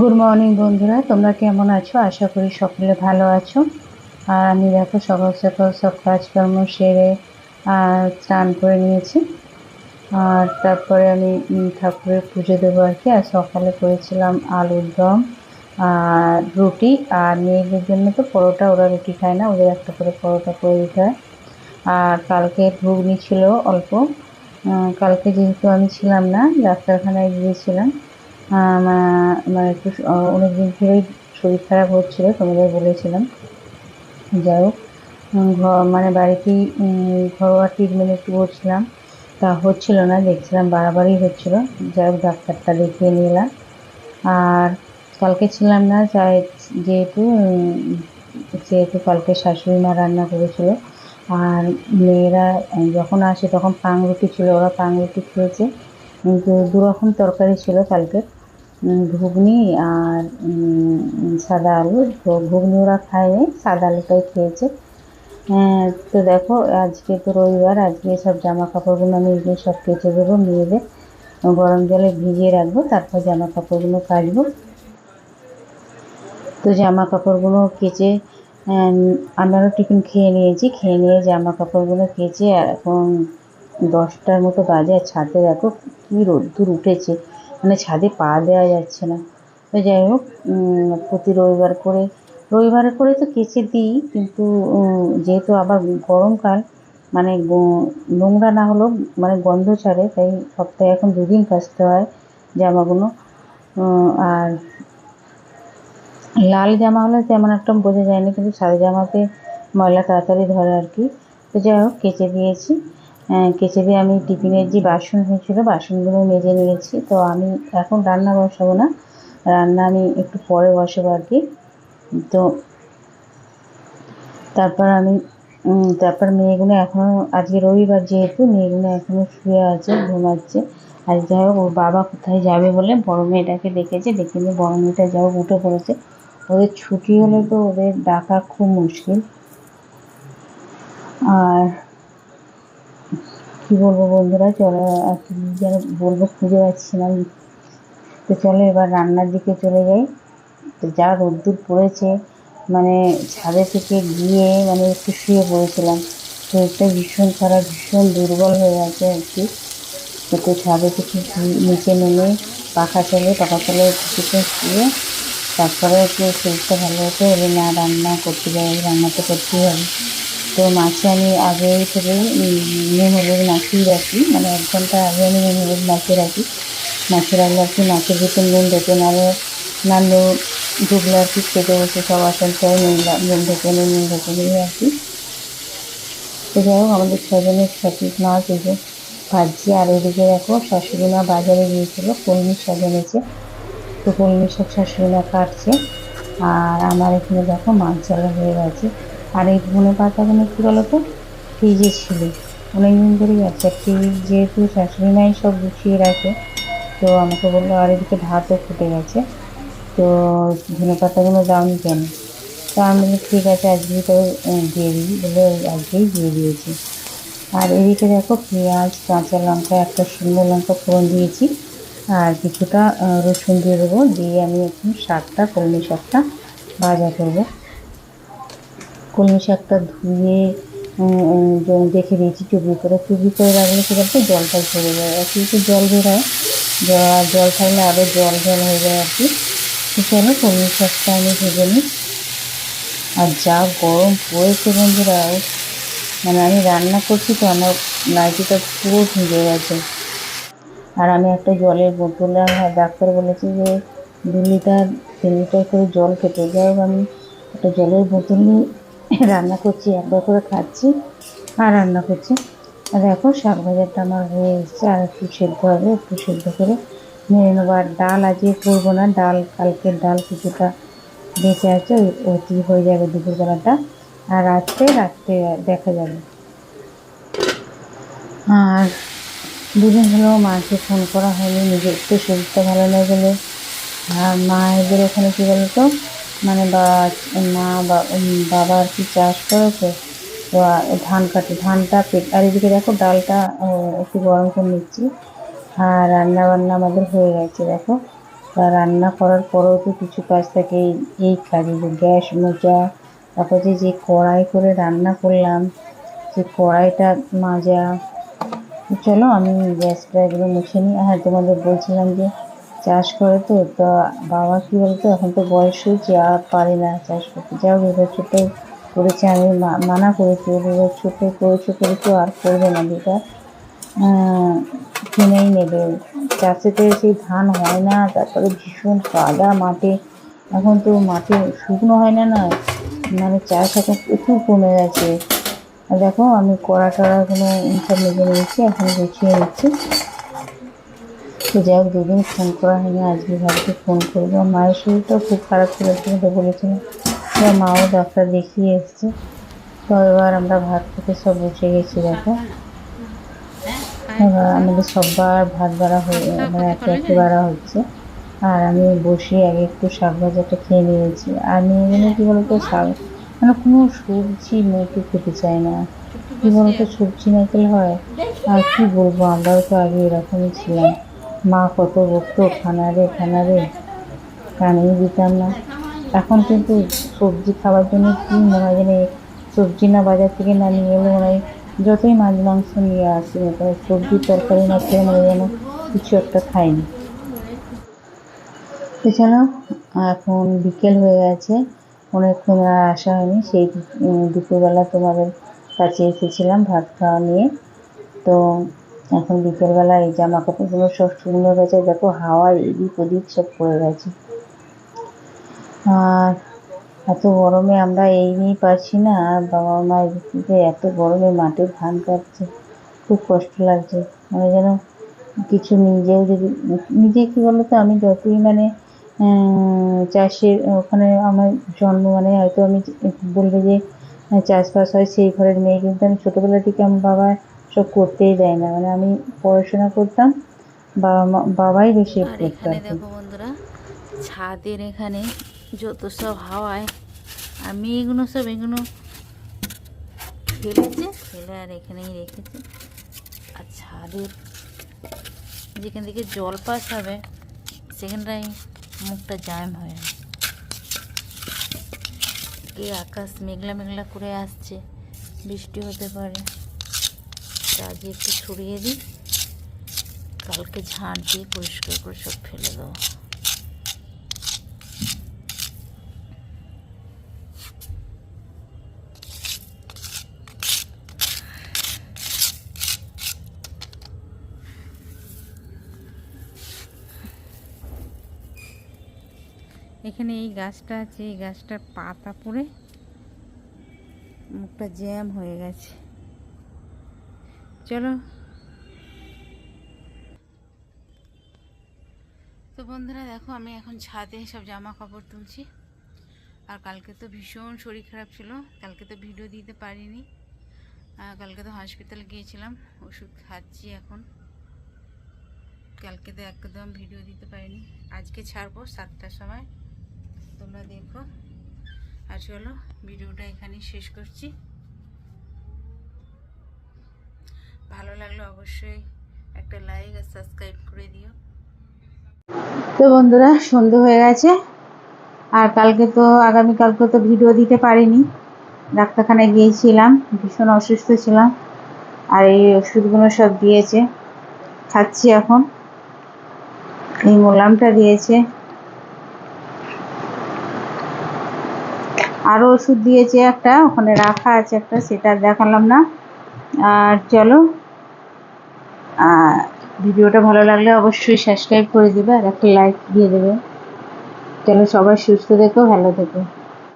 Good morning বন্ধুরা, তোমরা কেমন আছো? আশা করি সকলে ভালো আছো। আর আমি দেখো সকাল সকাল সব কাজকর্ম সেরে স্নান করে নিয়েছি। আর তারপরে আমি ঠাকুরের পুজো দেবো আর কি। আর সকালে করেছিলাম আলুর দম আর রুটি। আর মেয়েদের জন্য তো পরোটা, ওরা রুটি খায় না, ওদের একটা করে পরোটা করে দিতে হয়। আর কালকে ঘুগনি ছিল অল্প। কালকে যেহেতু আমি ছিলাম না, ডাক্তারখানায় গিয়েছিলাম। আমার একটু অনেকদিন ধরেই শরীর খারাপ হচ্ছিল, তোমাদের বলেছিলাম। যাই হোক, মানে বাড়িতেই ঘরোয়া ট্রিটমেন্ট একটু করছিলাম, তা হচ্ছিল না, দেখছিলাম বাড়াবাড়ি হচ্ছিল। যাই হোক, ডাক্তারটা দেখিয়ে নিলাম। আর কালকে ছিলাম না, যাই যেহেতু যেহেতু কালকে শাশুড়ি মা রান্না করেছিল। আর মেয়েরা যখন আসে তখন পাউরুটি ছিল, ওরা পাউরুটি খেয়েছে। কিন্তু দুরকম তরকারি ছিল কালকে, ঘুগনি আর সাদা আলু। তো ঘুগনি ওরা খায়নি, সাদা আলুটাই খেয়েছে। তো দেখো, আজকে তো রবিবার, আজকে সব জামা কাপড়গুলো আমি এগুলো সব কেচে দেবো মেয়েদের, গরম জলে ভিজিয়ে রাখবো, তারপর জামা কাপড়গুলো কাচবো। তো জামা কাপড়গুলো কেচে আমারও টিফিন খেয়ে নিয়েছি, খেয়ে নিয়ে জামা কাপড়গুলো কেচে এখন 10টার মতো বাজে। আর ছাদে দেখো কী রোদ্দুর উঠেছে, মানে ছাদে পা দেওয়া যাচ্ছে না। তো যাই হোক, প্রতি রবিবারে করে তো কেচে দিই, কিন্তু যেহেতু আবার গরমকাল, মানে নোংরা না হলেও মানে গন্ধ ছাড়ে, তাই সপ্তাহে এখন 2 দিন কাচতে হয় জামাগুলো। আর লাল জামা হলে তেমন একটা বোঝা যায় না, কিন্তু সাদা জামাতে ময়লা তাড়াতাড়ি ধরে আর কি। তো যাই হোক, কেচে দিয়েছি। কেচে দিয়ে আমি টিফিনের যে বাসন হয়েছিল বাসনগুলো মেজে নিয়েছি। তো আমি এখন রান্না বসাবো না, রান্না আমি একটু পরে বসাবো আর কি। তো তারপর মেয়েগুলো এখনও, আজকে রবিবার যেহেতু, মেয়েগুলো এখনও শুয়ে আছে, ঘুমাচ্ছে। আর যাই হোক, ওর বাবা কোথায় যাবে বলে বড় মেয়েটাকে ডেকেছে, ডেকে নিয়ে বড় মেয়েটা যাই হোক উঠে পড়েছে। ওদের ছুটি হলে তো ওদের ডাকা খুব মুশকিল। আর কি বলবো বন্ধুরা, চলো, আর কি যেন বলবো খুঁজে পাচ্ছি না। তো চলো এবার রান্নার দিকে চলে যাই। তো যা রোদ্দুর পড়েছে, মানে ছাদে থেকে গিয়ে মানে একটু শুয়ে পড়েছিলাম, শরীরটা ভীষণ খারাপ, ভীষণ দুর্বল হয়ে আছে আর কি। তো ছাদে থেকে নিচে নেমে পাখা চালিয়ে কিছুক্ষণ শুয়ে তারপরে একটু শরীরটা ভালো হতো, বলে না রান্না করতে যাই, রান্না তো করতেই হবে। তো মাছে আমি আগে থেকে নুন হলুদ মাখিয়ে রাখি, মানে 1 ঘন্টা আগে আমি নুন হলুদ মাখিয়ে রাখি। মাছে রাখলে আর কি মাছের ভিতর নুন ঢোকে, নাহলে না নুন ঢুকলে আর কি খেতে বসে সব আসার নুন ঢোকে নুন ঢোকে নিয়ে আর কি। তো যাই হোক, আমাদের 6 জনের সঠিক মাছ এই যে ভাজছি। আর এদিকে দেখো, শাশুড়ি মা বাজারে গিয়েছিল, কলমি শাক এনেছে। তো কলমি শাক শাশুড়ি মা কাটছে। আর আমার এখানে দেখো মাছ জ্বালা হয়ে গেছে। আর এই ধনে পাতাগুলো কী বলতো, ফ্রিজে ছিল অনেকদিন ধরেই আছে। ফ্রিজ যেহেতু শাশুড়ি মাই সব গুছিয়ে রাখে, তো আমাকে বললো, আর এদিকে ভাতও ফুটে গেছে, তো ধনে পাতাগুলো দাওনি কেন? তা আমি বললাম ঠিক আছে, আজকেই তো দিয়ে দিই বলে আজকেই দিয়ে দিয়েছি। আর এদিকে দেখো, পেঁয়াজ কাঁচা লঙ্কা, একটা শুকনো লঙ্কা ফোড়ন দিয়েছি, আর কিছুটা রসুন দিয়ে দেবো। দিয়ে আমি এখন কলমি শাকটা ভাজা করবো। কলমি শাকটা ধুয়ে রেখে দিয়েছি চুবড়ি করে রাখলে কী বলতো, জলটা ঝরে যায়, একটু জল বেরোয়, জল থাকলে আরও জল হয়ে যায় আর কি। চলো কলমি শাকটা আমি ভেজে নিই। আর যা গরম পড়েছে বন্ধুরা, মানে আমি রান্না করছি তো আমার নাইটিটা পুরো ভিজে গেছে। আর আমি একটা জলের বোতলে, আমার ডাক্তার বলেছে যে 2 লিটার 3 লিটার করে জল খেতে। যাই হোক, আমি একটা জলের বোতল নিয়ে রান্না করছি, একবার করে খাচ্ছি আর রান্না করছি। আর দেখো শাক ভাজাটা আমার হয়ে এসছে, আর একটু সেদ্ধ হবে, একটু সেদ্ধ করে নিয়ে নেবো। আর ডাল আজকে করবো না, ডাল কালকের ডাল কিছুটা বেঁচে আছে, ওটি হয়ে যাবে দুপুরবেলাটা। আর রাত্রে দেখা যাবে। আর 2 দিন হলেও মাকে ফোন করা হয়নি, নিজের একটু শরীরটা ভালো না গেলে। আর মায়েদের ওখানে কী বলতো, মানে বাবা আর কি চাষ করেছে, তো ধান কাটে, ধানটা আর এদিকে দেখো ডালটা একটু গরম করে নিচ্ছি। আর রান্না বান্না আমাদের হয়ে গেছে দেখো। তা রান্না করার পরেও তো কিছু কাজ থাকে, এই কাজে যে গ্যাস মোছা, তারপর যে কড়াই করে রান্না করলাম যে কড়াইটা মাজা। চলো আমি গ্যাসটা এগুলো মুছে নিই। হ্যাঁ, তোমাদের বলছিলাম যে চাষ করে তো, তা বাবা কী বলতো, এখন তো বয়স হয়েছে আর পারে না চাষ করতে। যাও এবার ছোটো করেছে, আমি মানা করেছি, এবার ছোটো করেছো আর করবে না যেটা কিনেই নেবে। চাষেতে সেই ধান হয় না, তারপরে ভীষণ কাদা মাঠে, এখন তো মাঠে শুকনো হয় না, না মানে চাষ এখন প্রচুর কমে গেছে। আর দেখো আমি কড়া টড়াগুলো সব মেজে নিয়েছি, এখন গুছিয়ে নিচ্ছি। তো যাই হোক, দুদিন ফোন করা হয়নি, আজকে ভাবছি ফোন করবো। মায়ের শরীরটাও খুব খারাপ ছিল, তোমাকে বলেছিলাম। এবার মাও ডাক্তার দেখিয়ে এসছে। তো এবার আমরা ভাত খেতে সব বসে গেছি। দেখো এবার আমাদের সববার ভাত বাড়া হয়ে, মানে একে বাড়া হচ্ছে। আর আমি বসে আগে একটু শাক ভাজাটা খেয়ে নিয়েছি। আর মেয়েগুলো কী বলতো, শাক মানে কোনো সবজি মেয়েকে খেতে চায় না। কী বলতো, সবজি না খেলে হয়। আর কি বলবো, আমরাও তো আগে এরকমই ছিলাম। মা কত বকতো, খানা রে খানা রে, কানেই দিতাম না। এখন কিন্তু সবজি খাওয়ার জন্য কি মনে হয় যেন, সবজি না বাজার থেকে না নিয়ে এলে মনে হয়, যতই মাছ মাংস নিয়ে আসি না কেন, সবজির তরকারি না খেয়ে মনে হয় যেন কিছু একটা খাইনি। এছাড়াও এখন বিকেল হয়ে গেছে, অনেকক্ষণ আর আসা হয়নি। সেই দুপুরবেলা তোমাদের কাছে এসেছিলাম ভাত খাওয়া নিয়ে। তো এখন বিকেলবেলা এই জামা কাপড়গুলো সব শুকনো গেছে, দেখো হাওয়ায় এদিক ওদিক সব পড়ে গেছে। আর এত গরমে আমরা এই নিয়েই পারছি না, আর বাবা মা এদিকে এত গরমে মাঠে ধান কাটছে, খুব কষ্ট লাগছে। মানে যেন কিছু নিজেও যদি নিজে কী বলো তো, আমি যতই মানে চাষের ওখানে আমার জন্ম, মানে হয়তো আমি বলবে যে চাষবাস হয় সেই ঘরের মেয়ে, কিন্তু আমি ছোটোবেলা থেকে আমার বাবা সব করতেই দেয় না। মানে আমি পড়াশোনা করতাম, বাবাই বেশি আর করতো এখানে আর কি। দেখো বন্ধুরা, ছাদের এখানে যত সব হাওয়ায় আর মেয়েগুলো সব এগুলো ফেলেছে, ফেলে আর এখানেই রেখেছে। আর ছাদের যেখান থেকে জল পাস হবে সেখানটায় মুখটা জ্যাম হয়ে আছে। আকাশ মেঘলা মেঘলা করে আসছে, বৃষ্টি হতে পারে। তা আজকে একটু ছড়িয়ে দিই, কালকে ঝাঁট দিয়ে পরিষ্কার করে সব ফেলে দেবো। এখানে এই গাছটা আছে, এই গাছটার পাতা পড়ে মুখটা জ্যাম হয়ে গেছে। চলো, তো বন্ধুরা দেখো আমি এখন ছাদে সব জামা কাপড় তুলছি। আর কালকে তো ভীষণ শরীর খারাপ ছিল, কালকে তো ভিডিও দিতে পারিনি। কালকে তো হসপিটাল গিয়েছিলাম, ওষুধ খাচ্ছি এখন। কালকে তো একদম ভিডিও দিতে পারিনি, আজকে ছাড়বো 7টার সময়, তোমরা দেখো। আর চলো ভিডিওটা এখানেই শেষ করছি। ভালো লাগলে অবশ্যই একটা লাইক আর সাবস্ক্রাইব করে দিও। তো বন্ধুরা সন্ধে হয়ে গেছে, আর আগামীকালকে তো ভিডিও দিতে পারিনি, ডাক্তারখানায় গিয়েছিলাম, ভীষণ অসুস্থ ছিলাম। আর এই ওষুধগুলো সব দিয়েছে, খাচ্ছি এখন। এই মোলামটা দিয়েছে, আরও ওষুধ দিয়েছে একটা, ওখানে রাখা আছে একটা, সেটা দেখালাম না। আর চলো, ভিডিওটা ভালো লাগলে অবশ্যই সাবস্ক্রাইব করে দেবে আর একটা লাইক দিয়ে দেবে। চলো, সবাই সুস্থ থেকো, ভালো থেকো।